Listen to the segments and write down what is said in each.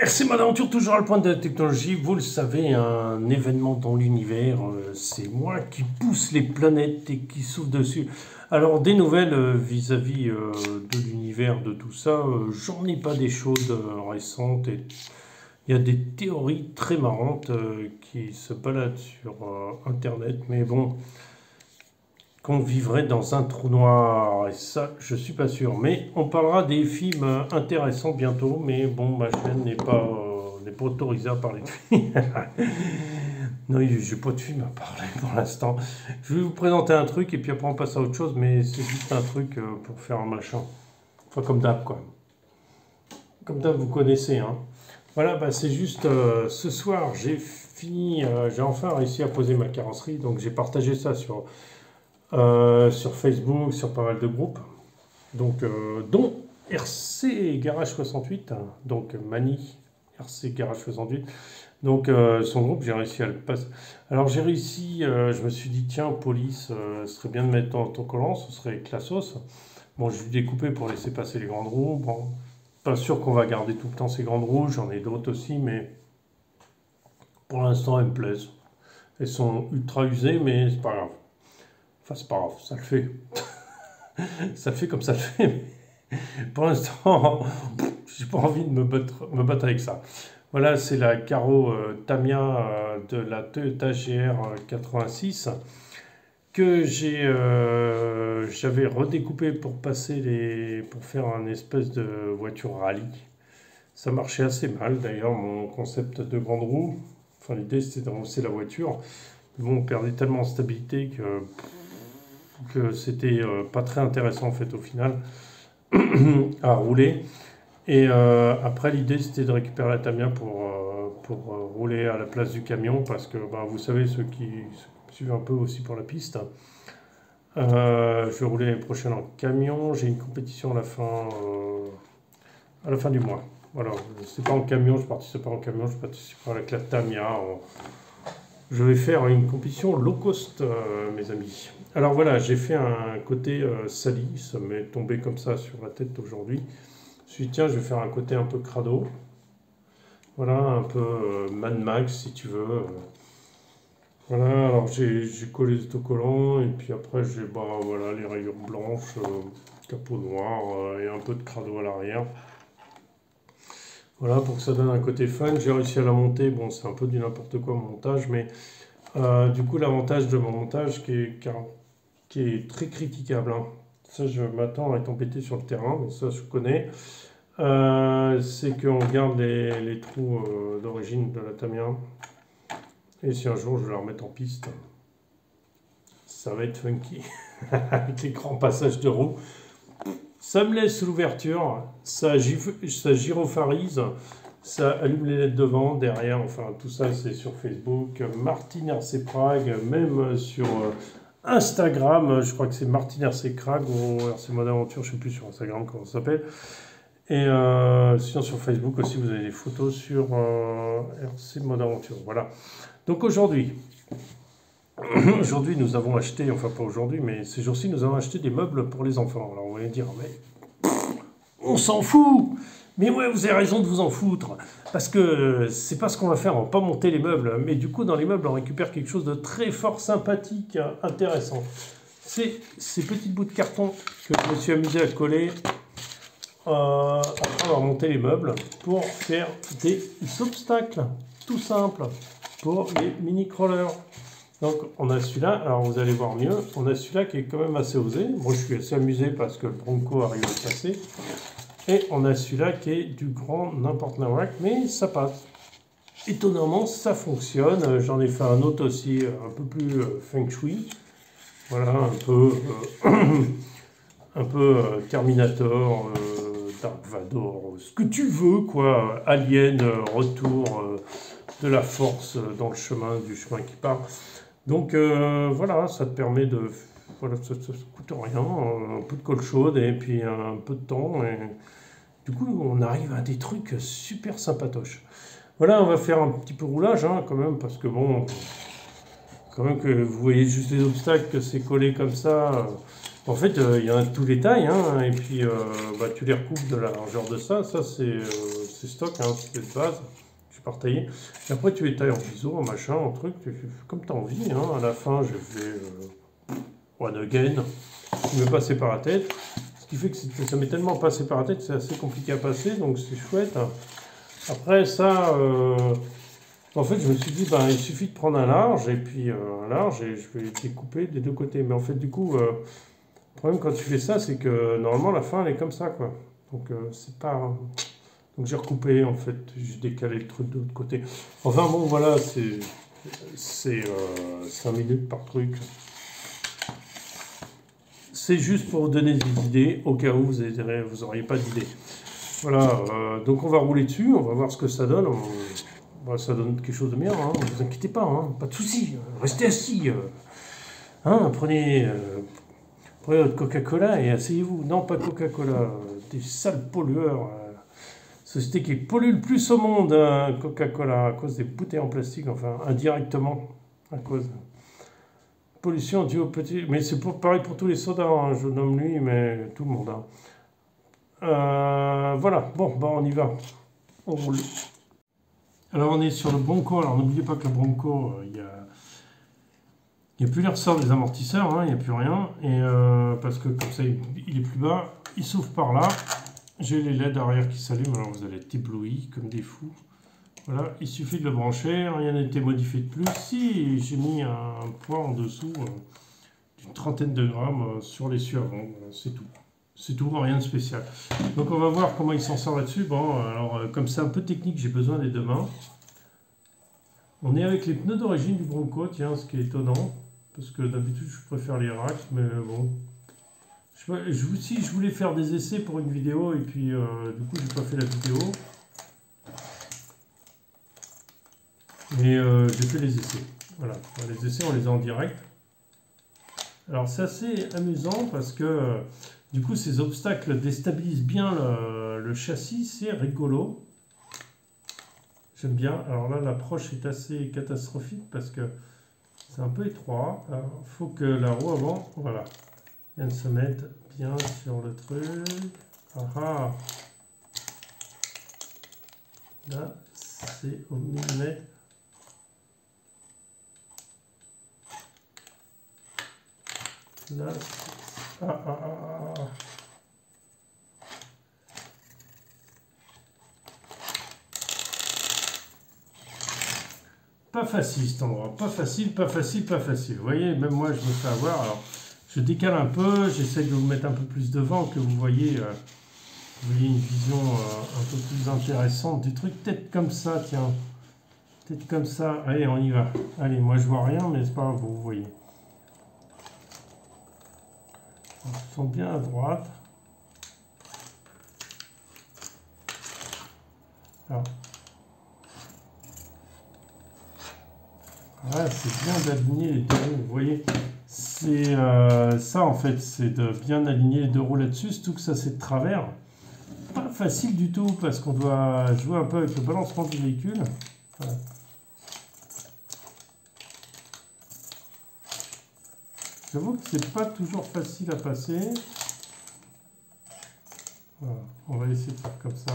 C'est mon aventure toujours à le point de la technologie. Vous le savez, un événement dans l'univers, c'est moi qui pousse les planètes et qui souffle dessus. Alors, des nouvelles vis-à-vis de l'univers, de tout ça, j'en ai pas des choses récentes. Et il y a des théories très marrantes qui se baladent sur Internet, mais bon, qu'on vivrait dans un trou noir, et ça, je suis pas sûr. Mais on parlera des films intéressants bientôt, mais bon, ma chaîne n'est pas autorisée à parler de films. Non, j'ai pas de film à parler pour l'instant. Je vais vous présenter un truc, et puis après on passe à autre chose, mais c'est juste un truc pour faire un machin. Enfin, comme d'hab, quoi. Comme d'hab, vous connaissez, hein. Voilà, bah, c'est juste, ce soir, j'ai fini, j'ai enfin réussi à poser ma carrosserie, donc j'ai partagé ça sur Facebook, sur pas mal de groupes, donc, dont RC Garage 68, hein, donc Mani, RC Garage 68, donc son groupe, j'ai réussi à le passer. Alors j'ai réussi, je me suis dit, tiens, police, ce serait bien de mettre en autocollant, ce serait classos. Bon, je vais découper pour laisser passer les grandes roues, bon, pas sûr qu'on va garder tout le temps ces grandes roues, j'en ai d'autres aussi, mais pour l'instant, elles me plaisent. Elles sont ultra usées, mais c'est pas grave. Enfin, c'est pas grave, ça le fait. Ça le fait comme ça le fait. Pour l'instant, j'ai pas envie de me battre avec ça. Voilà, c'est la Caro Tamiya de la Toyota GR 86 que j'avais redécoupé pour pour faire un espèce de voiture rallye. Ça marchait assez mal d'ailleurs, mon concept de grande roue. Enfin, l'idée c'était de rehausser la voiture. Mais bon, on perdait tellement en stabilité que c'était pas très intéressant en fait au final à rouler. Et après l'idée c'était de récupérer la Tamiya pour rouler à la place du camion parce que bah, vous savez ceux qui suivent un peu aussi pour la piste. Je vais rouler l'année prochaine en camion. J'ai une compétition à la fin du mois. Voilà, c'est pas en camion, je participe pas en camion, je participe avec la Tamiya. Je vais faire une compétition low cost, mes amis. Alors voilà, j'ai fait un côté sali, ça m'est tombé comme ça sur la tête aujourd'hui. Je me suis dit, tiens, je vais faire un côté un peu crado. Voilà, un peu Mad Max si tu veux. Voilà, alors j'ai collé les autocollants et puis après j'ai bah, voilà, les rayures blanches, capot noir et un peu de crado à l'arrière. Voilà, pour que ça donne un côté fun. J'ai réussi à la monter. Bon, c'est un peu du n'importe quoi mon montage, mais du coup, l'avantage de mon montage qui est très critiquable, hein. Ça, je m'attends à être embêté sur le terrain, mais ça, je connais. C'est qu'on garde les trous d'origine de la Tamiya. Et si un jour je vais la remettre en piste, ça va être funky. Avec les grands passages de roues. Ça me laisse l'ouverture, ça gyropharise, ça allume les LED devant, derrière, enfin tout ça c'est sur Facebook, Martin RC Prague, même sur Instagram, je crois que c'est Martin RC Prague ou RC Mode Aventure, je ne sais plus sur Instagram comment ça s'appelle. Et sinon sur Facebook aussi vous avez des photos sur RC Mode Aventure, voilà. Donc aujourd'hui nous avons acheté, enfin pas aujourd'hui, mais ces jours-ci, nous avons acheté des meubles pour les enfants. Alors on va dire, mais on s'en fout! Mais ouais, vous avez raison de vous en foutre. Parce que c'est pas ce qu'on va faire, on va pas monter les meubles. Mais du coup, dans les meubles, on récupère quelque chose de très fort sympathique, intéressant. C'est ces petits bouts de carton que je me suis amusé à coller après avoir monté les meubles pour faire des obstacles, tout simple, pour les mini-crawlers. Donc on a celui-là, alors vous allez voir mieux, on a celui-là qui est quand même assez osé. Moi je suis assez amusé parce que le Bronco arrive à passer. Et on a celui-là qui est du grand n'importe nawak, mais ça passe. Étonnamment ça fonctionne. J'en ai fait un autre aussi un peu plus feng shui. Voilà, un peu Terminator, Dark Vador, ce que tu veux quoi. Alien, retour de la force dans le chemin, du chemin qui part. Donc voilà, ça te permet de... Voilà, ça ne coûte rien, un peu de colle chaude et puis un peu de temps. Et du coup, on arrive à des trucs super sympatoches. Voilà, on va faire un petit peu roulage hein, quand même, parce que bon, quand même que vous voyez juste les obstacles, que c'est collé comme ça. En fait, il y en a de tous les tailles, hein, et puis bah, tu les recoupes de la largeur de ça. Ça, c'est c'est stock, hein, c'est de base. Je pas retaillé. Et après, tu étailles en biseau, en machin, en truc, tu fais comme tu as envie. Hein. À la fin, j'ai fait one again. Je me passais par la tête. Ce qui fait que ça m'est tellement passé par la tête, c'est assez compliqué à passer, donc c'est chouette. Après, ça, en fait, je me suis dit, ben, il suffit de prendre un large, et puis un large, et je vais découper des deux côtés. Mais en fait, du coup, le problème quand tu fais ça, c'est que normalement, la fin, elle est comme ça, quoi. Donc, c'est pas. Donc j'ai recoupé en fait, j'ai décalé le truc de l'autre côté. Enfin bon voilà, c'est 5 minutes par truc. C'est juste pour vous donner des idées au cas où vous n'auriez pas d'idée. Voilà, donc on va rouler dessus, on va voir ce que ça donne. Ça donne quelque chose de bien, hein, ne vous inquiétez pas, hein, pas de soucis, restez assis. Hein, prenez votre Coca-Cola et asseyez-vous. Non, pas Coca-Cola, des sales pollueurs. Société qui pollue le plus au monde, hein, Coca-Cola, à cause des bouteilles en plastique, enfin, indirectement, à cause. Pollution due au petit. Mais c'est pareil pour tous les sodas, hein, je nomme lui, mais tout le monde. Hein. Voilà, bon, on y va. On roule. Alors, on est sur le Bronco. Alors, n'oubliez pas que le Bronco, il n'y a plus les ressorts des amortisseurs, hein, il n'y a plus rien. Et parce que comme ça, il est plus bas. Il s'ouvre par là. J'ai les LED arrière qui s'allument, alors vous allez être éblouis comme des fous. Voilà, il suffit de le brancher, rien n'a été modifié de plus. Si, j'ai mis un poids en dessous d'une trentaine de grammes sur les avant, voilà, c'est tout. C'est tout, rien de spécial. Donc on va voir comment il s'en sort là-dessus. Bon, alors comme c'est un peu technique, j'ai besoin des deux mains. On est avec les pneus d'origine du Bronco, tiens, ce qui est étonnant. Parce que d'habitude, je préfère les racks, mais bon... Si je voulais faire des essais pour une vidéo et puis du coup j'ai pas fait la vidéo. Mais j'ai fait les essais. Voilà, les essais on les a en direct. Alors c'est assez amusant parce que du coup ces obstacles déstabilisent bien le châssis, c'est rigolo. J'aime bien. Alors là l'approche est assez catastrophique parce que c'est un peu étroit. Il faut que la roue avant, voilà, vienne se mettre bien sur le truc. Ah, là, c'est au millimètre. Là, Pas facile cet endroit, pas facile, pas facile, pas facile. Vous voyez, même moi je me fais avoir. Alors, je décale un peu, j'essaie de vous mettre un peu plus devant, que vous voyez une vision un peu plus intéressante du truc. Peut-être comme ça, tiens. Peut-être comme ça. Allez, on y va. Allez, moi je vois rien, mais c'est pas grave, vous voyez. On se sent bien à droite. Alors. Voilà, c'est bien d'aligner les deux roues, vous voyez. C'est ça en fait, c'est de bien aligner les deux roues là-dessus, surtout que ça c'est de travers. Pas facile du tout parce qu'on doit jouer un peu avec le balancement du véhicule. Voilà. J'avoue que c'est pas toujours facile à passer. Voilà. On va essayer de faire comme ça.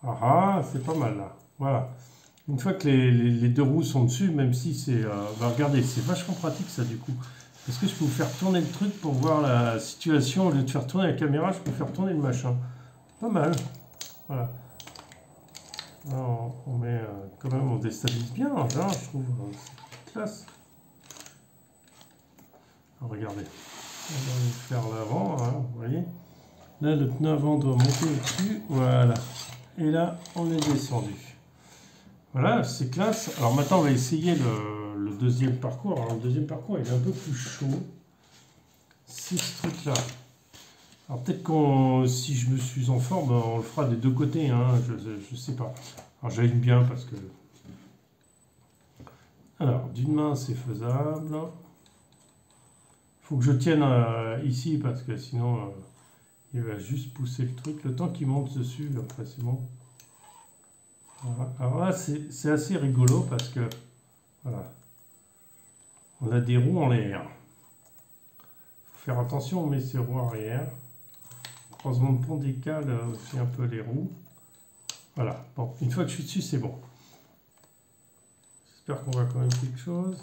Ah, c'est pas mal là. Voilà. Une fois que les deux roues sont dessus, même si c'est... bah regardez, c'est vachement pratique ça du coup. Parce que je peux vous faire tourner le truc pour voir la situation. Au lieu de faire tourner la caméra, je peux faire tourner le machin. Pas mal. Voilà. Alors, on met quand même, on déstabilise bien, hein, je trouve. C'est classe. Alors, regardez. On va faire l'avant, hein, vous voyez. Là, le pneu avant doit monter au-dessus. Voilà. Et là, on est descendu. Voilà, c'est classe. Alors maintenant, on va essayer le deuxième parcours. Alors, le deuxième parcours, il est un peu plus chaud. C'est ce truc-là. Alors peut-être qu'on, si je me suis en forme, on le fera des deux côtés, hein, je sais pas. Alors j'aime bien parce que... Alors, d'une main, c'est faisable. Il faut que je tienne ici parce que sinon, il va juste pousser le truc. Le temps qu'il monte dessus, après c'est bon. Voilà. Alors là, c'est assez rigolo parce que, voilà, on a des roues en l'air. Il faut faire attention, on met ses roues arrière. Croisement de pont décale aussi un peu les roues. Voilà, bon, une fois que je suis dessus, c'est bon. J'espère qu'on voit quand même quelque chose.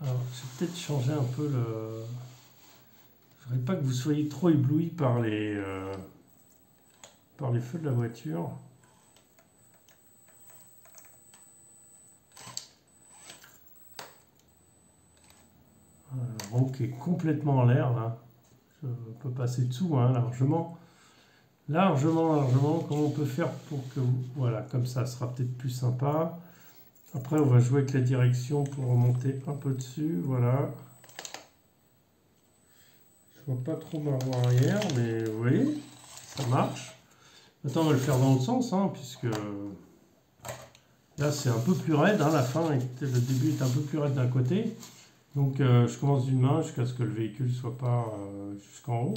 Alors, je vais peut-être changer un peu le... Je ne voudrais pas que vous soyez trop éblouis par les feux de la voiture. La roue qui est complètement en l'air, là. Je peux passer dessous, hein, largement. Largement. Comment on peut faire pour que... Voilà, comme ça sera peut-être plus sympa. Après, on va jouer avec la direction pour remonter un peu dessus. Voilà. Je vois pas trop ma roue arrière, mais vous voyez, ça marche. Maintenant, on va le faire dans l'autre sens, hein, puisque là, c'est un peu plus raide. Hein, la fin, le début est un peu plus raide d'un côté. Donc, je commence d'une main jusqu'à ce que le véhicule soit pas jusqu'en haut.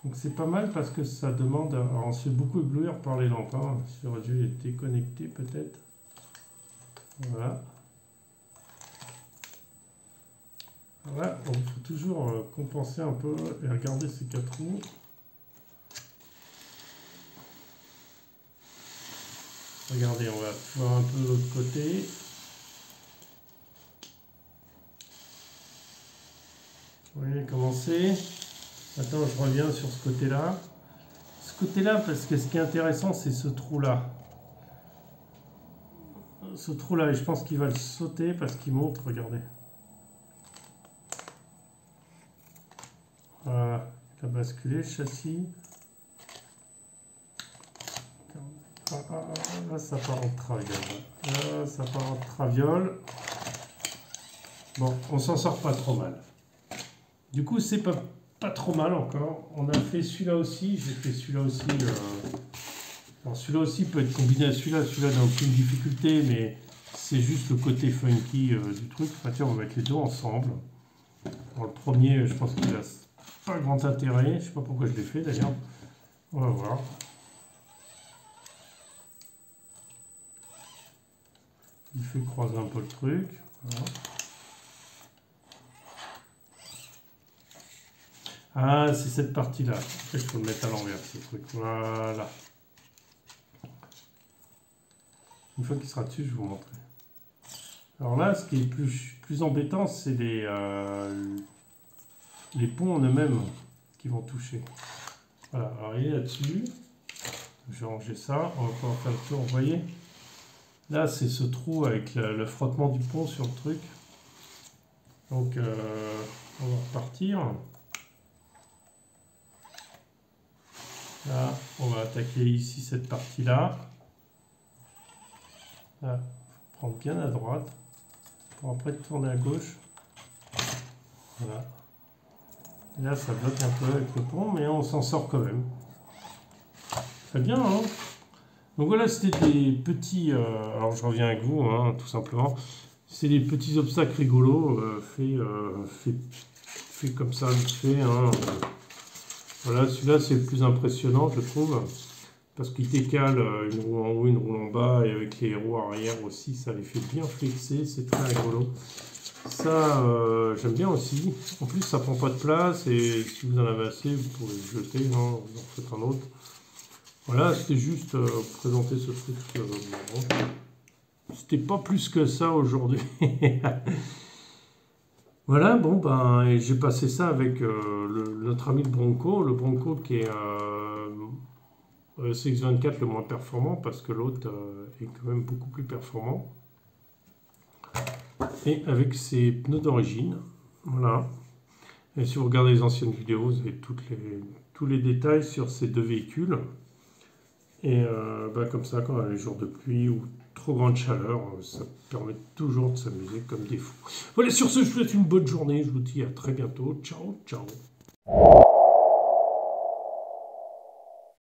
Donc, c'est pas mal parce que ça demande... Alors, on se fait beaucoup éblouir par les lampes. Hein. J'aurais dû les déconnecter peut-être. Voilà. Voilà, donc il faut toujours compenser un peu et regarder ces 4 roues. Regardez, on va voir un peu de l'autre côté. Vous voyez comment c'est. Maintenant, je reviens sur ce côté-là. Ce côté-là, parce que ce qui est intéressant, c'est ce trou-là. Ce trou-là, et je pense qu'il va le sauter parce qu'il monte, regardez. Voilà, il a basculé le châssis. Là, ça part en traviole. Là, ça part en traviole. Bon, on s'en sort pas trop mal. Du coup, c'est pas trop mal encore. On a fait celui-là aussi. J'ai fait celui-là aussi. Alors, celui-là aussi peut être combiné à celui-là. Celui-là n'a aucune difficulté, mais c'est juste le côté funky du truc. Enfin, tiens, on va mettre les deux ensemble. Alors, le premier, je pense qu'il a pas grand intérêt. Je sais pas pourquoi je l'ai fait d'ailleurs. On va voir. Il fait croiser un peu le truc. Voilà. Ah, c'est cette partie-là. Il faut le mettre à l'envers, ce truc. Voilà. Une fois qu'il sera dessus, je vais vous montrer. Alors là, ce qui est plus embêtant, c'est les ponts en eux-mêmes qui vont toucher. Voilà, alors il est là-dessus. Je vais ranger ça. On va pouvoir faire le tour, vous voyez. Là, c'est ce trou avec le frottement du pont sur le truc. Donc, on va repartir. Là, on va attaquer ici cette partie-là. Là, il faut prendre bien à droite pour après tourner à gauche. Voilà. Et là, ça bloque un peu avec le pont, mais on s'en sort quand même. Très bien, hein? Donc voilà, c'était des petits... alors je reviens avec vous, hein, tout simplement. C'est des petits obstacles rigolos, faits comme ça, vite fait. Hein. Voilà, celui-là c'est le plus impressionnant, je trouve. Parce qu'il décale une roue en haut, une roue en bas, et avec les roues arrière aussi, ça les fait bien flexer, c'est très rigolo. Ça, j'aime bien aussi. En plus, ça prend pas de place, et si vous en avez assez, vous pouvez le jeter, hein, vous en faites un autre. Voilà, c'était juste présenter ce truc. C'était pas plus que ça aujourd'hui. Voilà, bon, ben, j'ai passé ça avec notre ami le Bronco qui est CX-24 le moins performant, parce que l'autre est quand même beaucoup plus performant. Et avec ses pneus d'origine, voilà. Et si vous regardez les anciennes vidéos, vous avez tous les détails sur ces deux véhicules. Et comme ça, quand on a les jours de pluie ou trop grande chaleur, ça permet toujours de s'amuser comme des fous. Voilà, sur ce, je vous souhaite une bonne journée. Je vous dis à très bientôt. Ciao, ciao.